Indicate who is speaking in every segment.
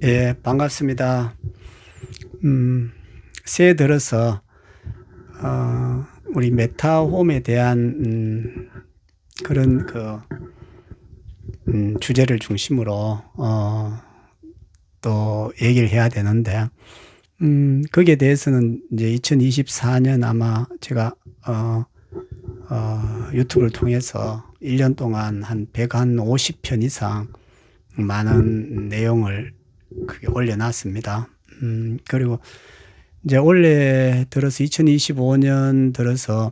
Speaker 1: 예, 반갑습니다. 새해 들어서 우리 메타홈에 대한 그런 주제를 중심으로 또 얘기를 해야 되는데, 거기에 대해서는 이제 2024년 아마 제가 유튜브를 통해서 1년 동안 한 150편 이상 많은 내용을 그게 올려놨습니다. 그리고 이제 올해 들어서 2025년 들어서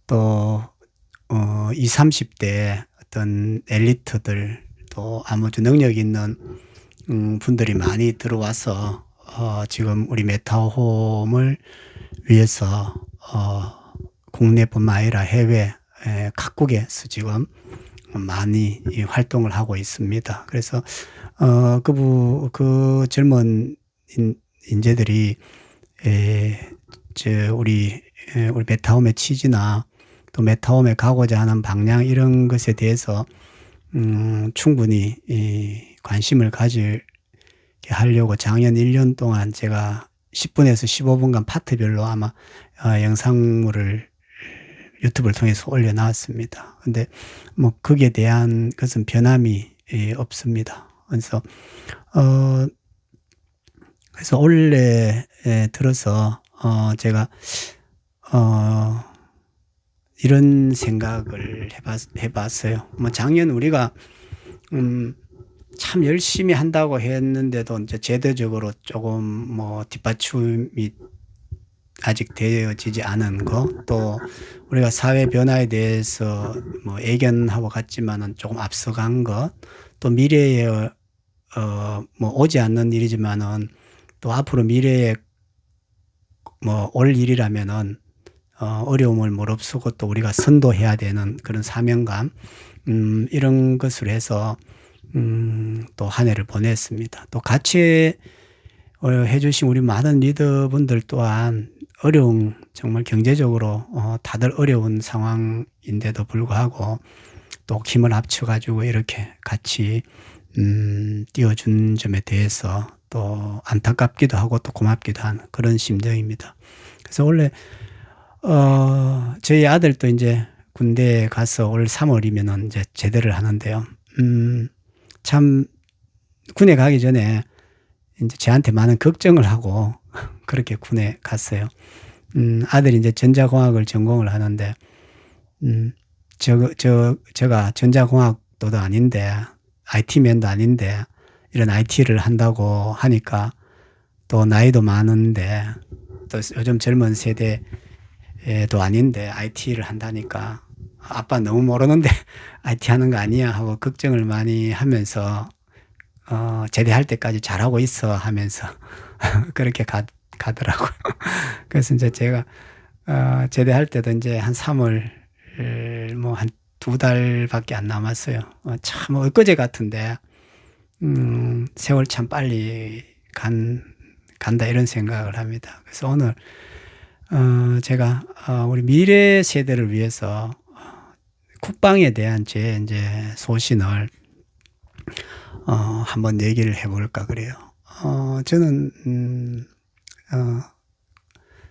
Speaker 1: 또 20, 30대 어떤 엘리트들 또 아주 능력 있는 분들이 많이 들어와서 지금 우리 메타홈을 위해서 국내뿐만 아니라 해외 각국에서 지금 많이 활동을 하고 있습니다. 그래서 그 젊은 인재들이 우리 메타홈의 취지나 또 메타홈에 가고자 하는 방향 이런 것에 대해서 충분히 관심을 가지게 하려고 작년 1년 동안 제가 10분에서 15분간 파트별로 아마 영상물을 유튜브를 통해서 올려놨습니다. 근데 뭐 거기에 대한 것은 변함이 없습니다. 그래서 올해 들어서 제가 이런 생각을 해봤어요. 뭐 작년 우리가 참 열심히 한다고 했는데도 이제 제도적으로 조금 뭐 뒷받침이 아직 되어지지 않은 거, 또 우리가 사회 변화에 대해서 뭐 예견하고 갔지만은 조금 앞서간 것, 또 미래에 뭐 오지 않는 일이지만은 또 앞으로 미래에 뭐 올 일이라면은 어려움을 무릅쓰고 또 우리가 선도해야 되는 그런 사명감, 이런 것을 해서 또 한 해를 보냈습니다. 또 같이 해주신 우리 많은 리더분들 또한 어려운, 정말 경제적으로 다들 어려운 상황인데도 불구하고 또 힘을 합쳐가지고 이렇게 같이 띄워준 점에 대해서 또 안타깝기도 하고 또 고맙기도 한 그런 심정입니다. 그래서 원래 저희 아들도 이제 군대에 가서 올 3월이면은 이제 제대를 하는데요. 참 군에 가기 전에 이제 저한테 많은 걱정을 하고 그렇게 군에 갔어요. 아들이 이제 전자공학을 전공을 하는데, 제가 전자공학도도 아닌데, IT맨도 아닌데, 이런 IT를 한다고 하니까 또 나이도 많은데, 또 요즘 젊은 세대도 아닌데, IT를 한다니까, 아빠 너무 모르는데 IT 하는 거 아니야 하고 걱정을 많이 하면서, 제대할 때까지 잘하고 있어 하면서 그렇게 가더라고요. 그래서 이제 제가 제대할 때도 이제 한 3월 뭐 한 2달밖에 안 남았어요. 참 엊그제 같은데 세월 참 빨리 간다 이런 생각을 합니다. 그래서 오늘 제가 우리 미래 세대를 위해서 국방에 대한 제 이제 소신을 한번 얘기를 해볼까 그래요. 저는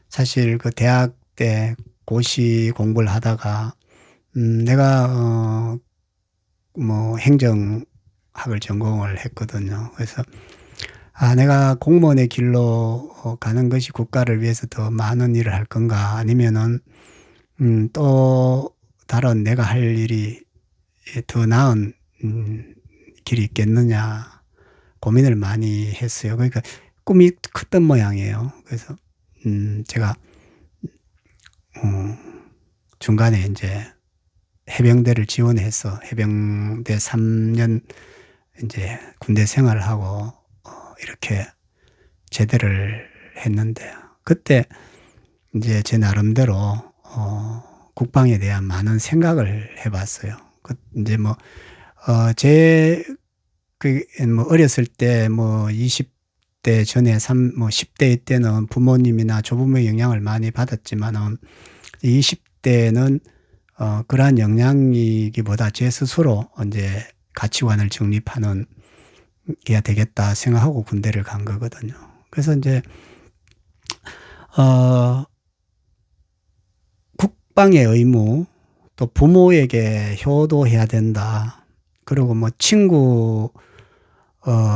Speaker 1: 사실 그 대학 때 고시 공부를 하다가 내가 뭐 행정학을 전공을 했거든요. 그래서 내가 공무원의 길로 가는 것이 국가를 위해서 더 많은 일을 할 건가, 아니면은 또 다른 내가 할 일이 더 나은 길이 있겠느냐 고민을 많이 했어요. 그러니까 꿈이 컸던 모양이에요. 그래서 제가 중간에 이제 해병대를 지원해서 해병대 3년 이제 군대 생활을 하고 이렇게 제대를 했는데, 그때 이제 제 나름대로 국방에 대한 많은 생각을 해봤어요. 이제 뭐 뭐 어렸을 때 뭐 20대 전에 10대 때는 부모님이나 조부모의 영향을 많이 받았지만은 20대는 그러한 영향이기보다 제 스스로 이제 가치관을 정립하는 해야 되겠다 생각하고 군대를 간 거거든요. 그래서 이제 국방의 의무, 또 부모에게 효도해야 된다. 그리고 뭐 친구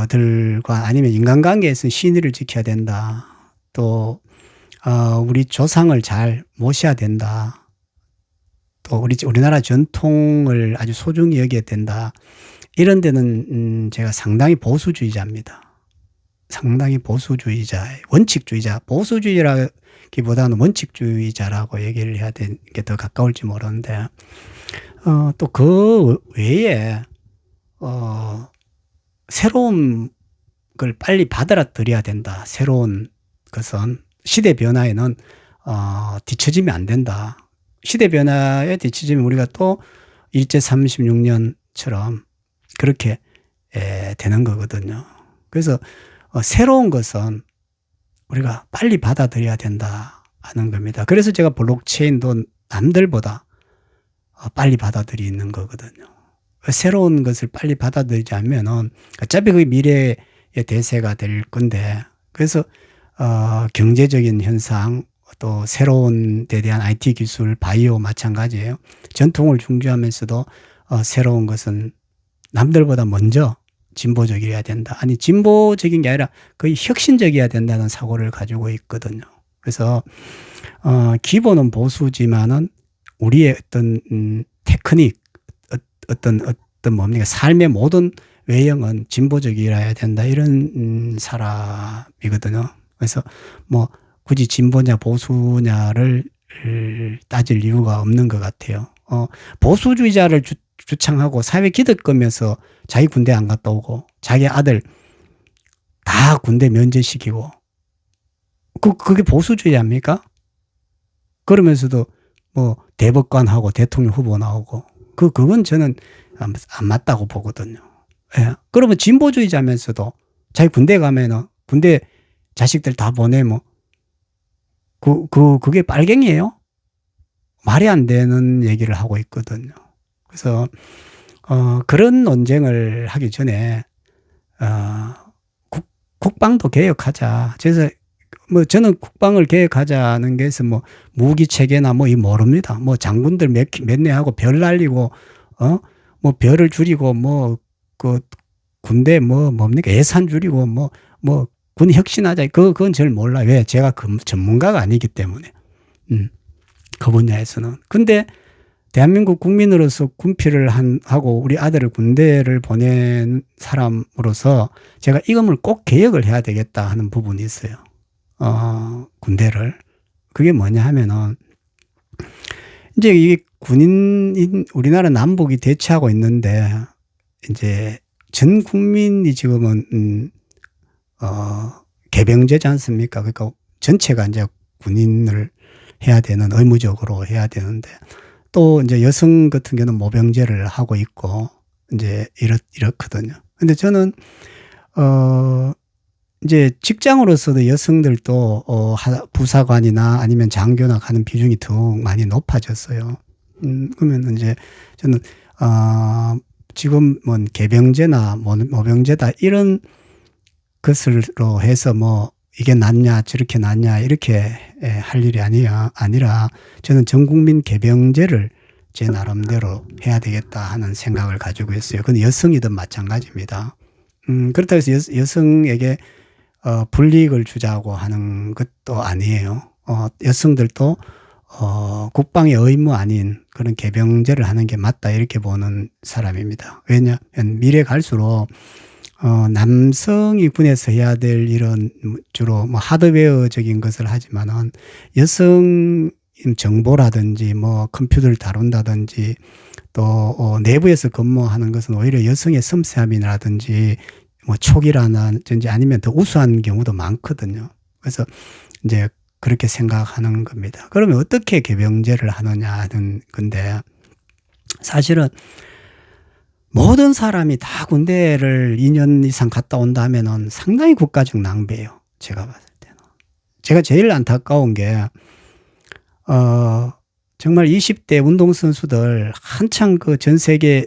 Speaker 1: 들과 아니면 인간관계에서 신의를 지켜야 된다. 또 우리 조상을 잘 모셔야 된다. 또 우리나라 전통을 아주 소중히 여겨야 된다. 이런 데는 제가 상당히 보수주의자입니다. 상당히 보수주의자, 원칙주의자, 보수주의라기보다는 원칙주의자라고 얘기를 해야 되는 게 더 가까울지 모르는데, 또 그 외에 새로운 걸 빨리 받아들여야 된다. 새로운 것은 시대 변화에는 뒤처지면 안 된다. 시대 변화에 뒤처지면 우리가 또 일제 36년처럼 그렇게 되는 거거든요. 그래서 새로운 것은 우리가 빨리 받아들여야 된다 하는 겁니다. 그래서 제가 블록체인도 남들보다 빨리 받아들이는 거거든요. 새로운 것을 빨리 받아들이지 않으면은 어차피 그 미래의 대세가 될 건데, 그래서 경제적인 현상, 또 새로운 데 대한 IT 기술, 바이오 마찬가지예요. 전통을 중시하면서도 새로운 것은 남들보다 먼저 진보적이어야 된다. 아니, 진보적인 게 아니라 거의 혁신적이어야 된다는 사고를 가지고 있거든요. 그래서 기본은 보수지만은 우리의 어떤 테크닉, 어떤 뭡니까, 삶의 모든 외형은 진보적이어야 된다, 이런 사람이거든요. 그래서 뭐 굳이 진보냐 보수냐를 따질 이유가 없는 것 같아요. 보수주의자를 주창하고 사회 기득권면서 자기 군대 안 갔다 오고 자기 아들 다 군대 면제시키고, 그게 보수주의 아닙니까? 그러면서도 뭐 대법관하고 대통령 후보 나오고, 그건 저는 안 맞다고 보거든요. 예. 그러면 진보주의자면서도 자기 군대 가면은 군대 자식들 다 보내면 그게 빨갱이에요? 말이 안 되는 얘기를 하고 있거든요. 그래서 그런 논쟁을 하기 전에 국방도 개혁하자. 그래서 뭐 저는 국방을 개혁하자는 게서 뭐 무기 체계나 뭐 이 모릅니다. 뭐 장군들 몇내 하고 별 날리고 뭐 별을 줄이고 뭐 그 군대 뭡니까 예산 줄이고 뭐 군 혁신하자. 그건 잘 몰라. 왜? 제가 전문가가 아니기 때문에. 그 분야에서는. 근데 대한민국 국민으로서 군필을 하고 우리 아들을 군대를 보낸 사람으로서 제가 이걸 꼭 개혁을 해야 되겠다 하는 부분이 있어요. 군대를. 그게 뭐냐 하면은, 이제 이게 우리나라 남북이 대치하고 있는데, 이제 전 국민이 지금은, 개병제지 않습니까? 그러니까 전체가 이제 군인을 해야 되는, 의무적으로 해야 되는데, 또 이제 여성 같은 경우는 모병제를 하고 있고, 이제 이렇거든요. 근데 저는, 이제 직장으로서도 여성들도 부사관이나 아니면 장교나 가는 비중이 더욱 많이 높아졌어요. 그러면 이제 저는 지금 뭐 개병제나 모병제다 이런 것으로 해서 뭐 이게 낫냐 저렇게 낫냐 이렇게 할 일이 아니라 저는 전 국민 개병제를 제 나름대로 해야 되겠다 하는 생각을 가지고 있어요. 그건 여성이든 마찬가지입니다. 그렇다고 해서 여성에게 불이익을 주자고 하는 것도 아니에요. 여성들도 국방의 의무 아닌 그런 개병제를 하는 게 맞다, 이렇게 보는 사람입니다. 왜냐하면 미래 갈수록 남성이 군에서 해야 될 일은 주로 뭐 하드웨어적인 것을 하지만은 여성 정보라든지 뭐 컴퓨터를 다룬다든지 또 내부에서 근무하는 것은 오히려 여성의 섬세함이라든지 뭐 촉이라든지 아니면 더 우수한 경우도 많거든요. 그래서 이제 그렇게 생각하는 겁니다. 그러면 어떻게 개병제를 하느냐 하는 건데, 사실은 모든 사람이 다 군대를 2년 이상 갔다 온다면은 상당히 국가적 낭비예요. 제가 봤을 때는. 제가 제일 안타까운 게, 정말 20대 운동선수들 한창 그 전 세계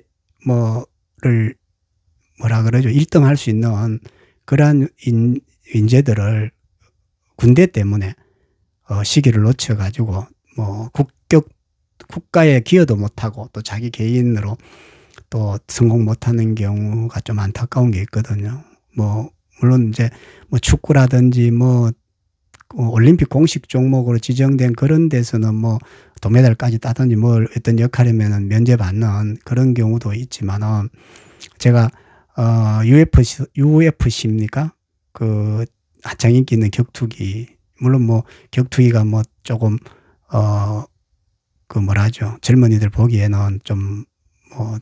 Speaker 1: 뭐라 그러죠? 1등 할 수 있는 그러한 인재들을 군대 때문에 시기를 놓쳐 가지고 뭐 국가에 기여도 못하고 또 자기 개인으로 또 성공 못하는 경우가 좀 안타까운 게 있거든요. 뭐 물론 이제 뭐 축구라든지 뭐 올림픽 공식 종목으로 지정된 그런 데서는 뭐 동메달까지 따든지 뭘 어떤 역할이면은 면제받는 그런 경우도 있지만은 제가 UFC입니까? 그 한창 인기 있는 격투기, 물론 뭐 격투기가 뭐 조금 그 뭐라죠, 젊은이들 보기에는 좀 뭐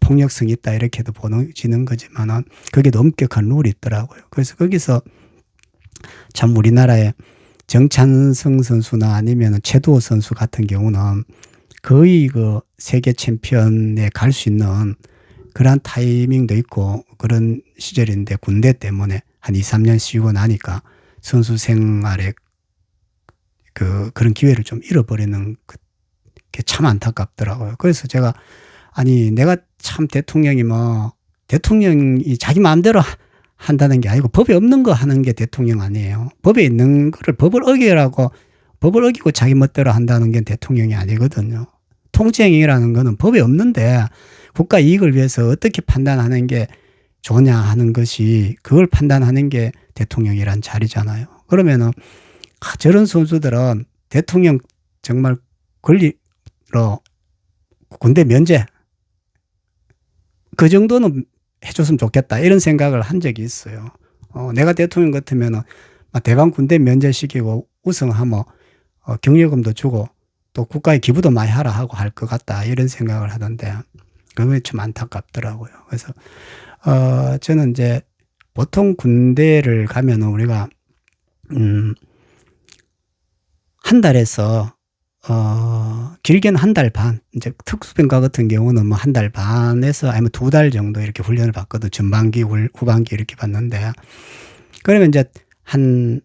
Speaker 1: 폭력성이 있다 이렇게도 보지는 거지만은 거기도 엄격한 룰이 있더라고요. 그래서 거기서 참 우리나라의 정찬성 선수나 아니면 최두호 선수 같은 경우는 거의 그 세계 챔피언에 갈 수 있는 그런 타이밍도 있고 그런 시절인데 군대 때문에 한 2, 3년 쉬고 나니까 선수 생활에 그런 기회를 좀 잃어버리는 게 참 안타깝더라고요. 그래서 제가 아니 내가 참 대통령이 뭐 대통령이 자기 마음대로 한다는 게 아니고 법이 없는 거 하는 게 대통령 아니에요. 법에 있는 거를 법을 어기고 자기 멋대로 한다는 게 대통령이 아니거든요. 통치행위라는 거는 법이 없는데 국가 이익을 위해서 어떻게 판단하는 게 좋냐 하는 것이 그걸 판단하는 게 대통령이란 자리잖아요. 그러면은 저런 선수들은 대통령 정말 권리로 군대 면제 그 정도는 해줬으면 좋겠다 이런 생각을 한 적이 있어요. 내가 대통령 같으면은 대방 군대 면제시키고 우승하면 경력금도 주고 또 국가에 기부도 많이 하라 하고 할 것 같다 이런 생각을 하던데 그게 좀 안타깝더라고요. 그래서 저는 이제 보통 군대를 가면은 우리가 한 달에서 길게는 한 달 반, 이제 특수병과 같은 경우는 뭐 한 달 반에서 아니면 2달 정도 이렇게 훈련을 받거든. 전반기, 후반기 이렇게 받는데, 그러면 이제 한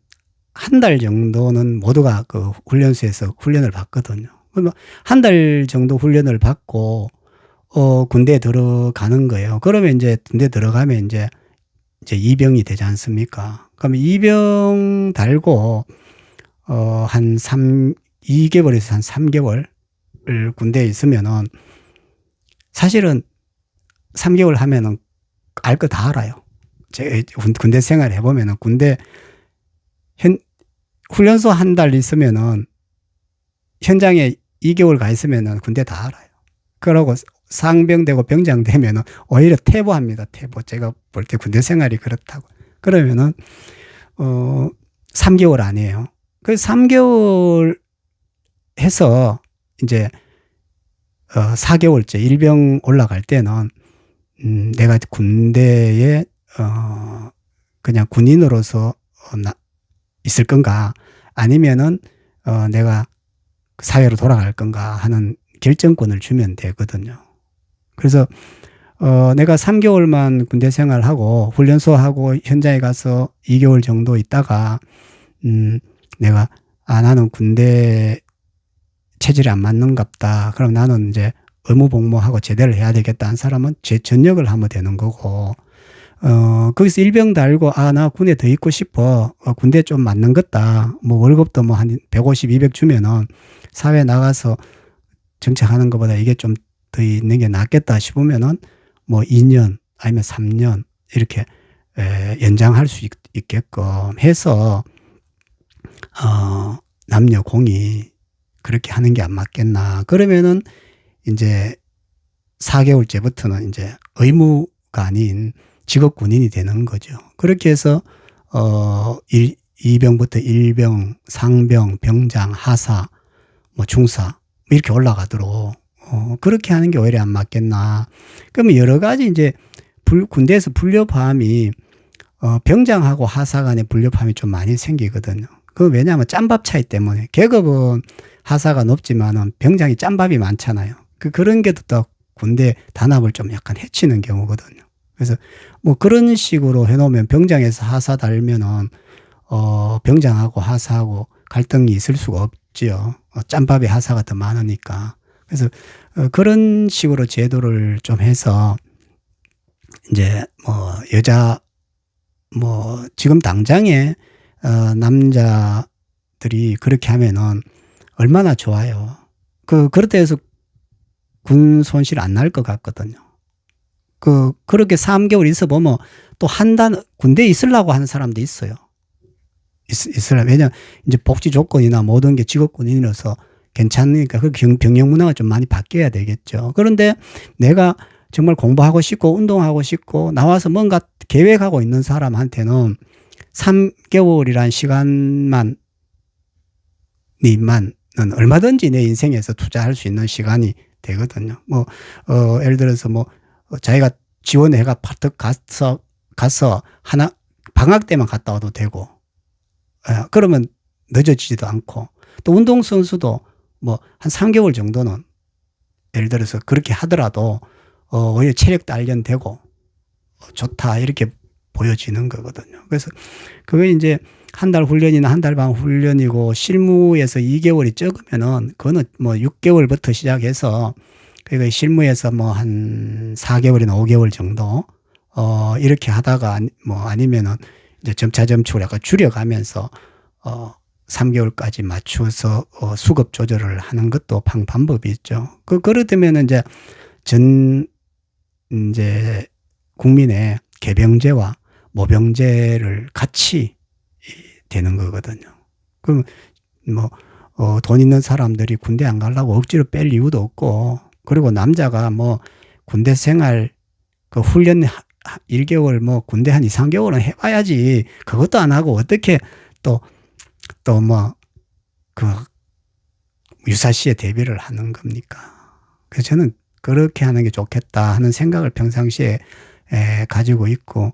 Speaker 1: 달 정도는 모두가 그 훈련소에서 훈련을 받거든요. 그러면 한 달 정도 훈련을 받고, 군대에 들어가는 거예요. 그러면 이제 군대 들어가면 이제 이병이 되지 않습니까? 그러면 이병 달고, 한 2개월에서 한 3개월 군대에 있으면은 사실은 3개월 하면은 알 거 다 알아요. 제 군대 생활 해보면은 군대 훈련소 한 달 있으면은 현장에 2개월 가 있으면은 군대 다 알아요. 그러고 상병되고 병장 되면은 오히려 퇴보합니다. 퇴보. 제가 볼 때 군대 생활이 그렇다고. 그러면은 3개월 아니에요. 그 3개월 해서 이제 4개월째 일병 올라갈 때는 내가 군대에 그냥 군인으로서 있을 건가 아니면은 내가 사회로 돌아갈 건가 하는 결정권을 주면 되거든요. 그래서 내가 3개월만 군대 생활하고 훈련소하고 현장에 가서 2개월 정도 있다가 내가 나는 군대 체질이 안 맞는갑다. 그럼 나는 이제 의무복무하고 제대를 해야 되겠다 한 사람은 제 전역을 하면 되는 거고, 거기서 일병 달고, 나 군에 더 있고 싶어. 군대 좀 맞는 것다. 뭐 월급도 뭐 한 150, 200 주면은 사회 나가서 정착하는 것보다 이게 좀 더 있는 게 낫겠다 싶으면은 뭐 2년 아니면 3년 이렇게 연장할 수 있게끔 해서, 남녀 공이 그렇게 하는 게 안 맞겠나. 그러면은 이제 4개월째부터는 이제 의무가 아닌 직업 군인이 되는 거죠. 그렇게 해서 2병부터 1병, 상병, 병장, 하사, 뭐 중사 이렇게 올라가도록 그렇게 하는 게 오히려 안 맞겠나. 그러면 여러 가지 이제 군대에서 불협화음이 병장하고 하사 간의 불협화음이 좀 많이 생기거든요. 그 왜냐하면 짬밥 차이 때문에 계급은 하사가 높지만은 병장이 짬밥이 많잖아요. 그런 게 또 군대 단합을 좀 약간 해치는 경우거든요. 그래서 뭐 그런 식으로 해놓으면 병장에서 하사 달면은 병장하고 하사하고 갈등이 있을 수가 없지요. 짬밥이 하사가 더 많으니까. 그래서 그런 식으로 제도를 좀 해서 이제 뭐 여자 뭐 지금 당장에 남자들이 그렇게 하면은 얼마나 좋아요. 그렇다 해서 군 손실 안 날 것 같거든요. 그렇게 3개월 있어 보면 또 군대에 있으려고 하는 사람도 있어요. 있으려면. 왜냐면 이제 복지 조건이나 모든 게 직업군인이라서 괜찮으니까 그 병영 문화가 좀 많이 바뀌어야 되겠죠. 그런데 내가 정말 공부하고 싶고 운동하고 싶고 나와서 뭔가 계획하고 있는 사람한테는 3개월이란 시간만은 얼마든지 내 인생에서 투자할 수 있는 시간이 되거든요. 뭐 예를 들어서 뭐 자기가 지원해가 파트 가서 하나 방학 때만 갔다 와도 되고, 그러면 늦어지지도 않고, 또 운동선수도 뭐 한 3개월 정도는 예를 들어서 그렇게 하더라도 오히려 체력도 단련되고 좋다 이렇게 보여지는 거거든요. 그래서 그게 이제 한 달 훈련이나 한 달 반 훈련이고 실무에서 2개월이 적으면은 그거는 뭐 6개월부터 시작해서 그러니까 실무에서 뭐 한 4개월이나 5개월 정도 이렇게 하다가 뭐 아니면은 이제 점차점축을 약간 줄여가면서 3개월까지 맞춰서 수급 조절을 하는 것도 방법이 있죠. 그렇다면 이제 국민의 개병제와 모병제를 같이 되는 거거든요. 그럼 뭐 돈 있는 사람들이 군대 안 가려고 억지로 뺄 이유도 없고, 그리고 남자가 뭐 군대 생활 그 훈련 1개월 뭐 군대 한 2, 3개월은 해봐야지 그것도 안 하고 어떻게 또 뭐 그 유사시에 대비를 하는 겁니까? 그래서 저는 그렇게 하는 게 좋겠다 하는 생각을 평상시에 가지고 있고,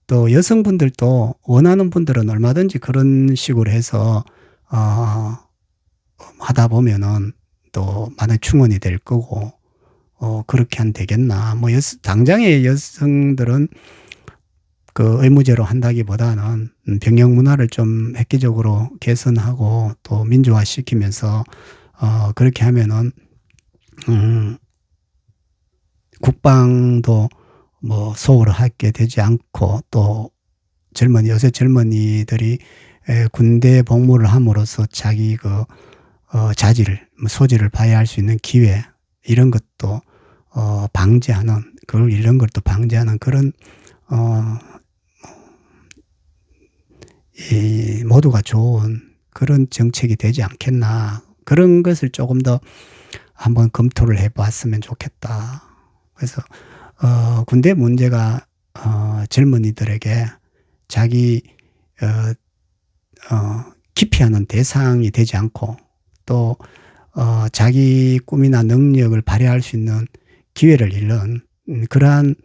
Speaker 1: 또 여성분들도 원하는 분들은 얼마든지 그런 식으로 해서 하다 보면은 또 많은 충원이 될 거고, 그렇게 하면 되겠나. 뭐 당장의 여성들은 그 의무제로 한다기보다는 병영 문화를 좀 획기적으로 개선하고 또 민주화시키면서 그렇게 하면은 국방도 뭐 소홀하게 되지 않고, 또 요새 젊은이들이 군대 복무를 함으로써 자기 자질을 소질을 발휘할 수 있는 기회 이런 것도 방지하는, 이런 것도 방지하는 그런 모두가 좋은 그런 정책이 되지 않겠나. 그런 것을 조금 더 한번 검토를 해봤으면 좋겠다. 그래서 군대 문제가 젊은이들에게 자기 기피하는 대상이 되지 않고, 또 자기 꿈이나 능력을 발휘할 수 있는 기회를 잃는 그러한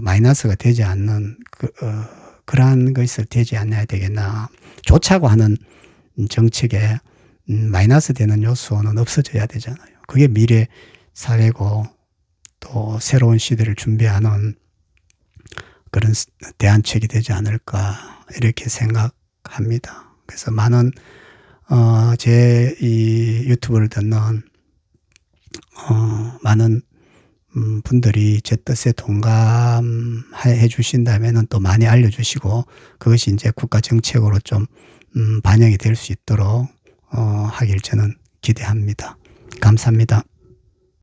Speaker 1: 마이너스가 되지 않는 그러한 것을 되지 않아야 되겠나. 좋자고 하는 정책에 마이너스 되는 요소는 없어져야 되잖아요. 그게 미래 사회고 또 새로운 시대를 준비하는 그런 대안책이 되지 않을까 이렇게 생각합니다. 그래서 많은 제 이 유튜브를 듣는 많은 분들이 제 뜻에 동감해 주신다면은 또 많이 알려주시고, 그것이 이제 국가 정책으로 좀 반영이 될 수 있도록 하길 저는 기대합니다. 감사합니다.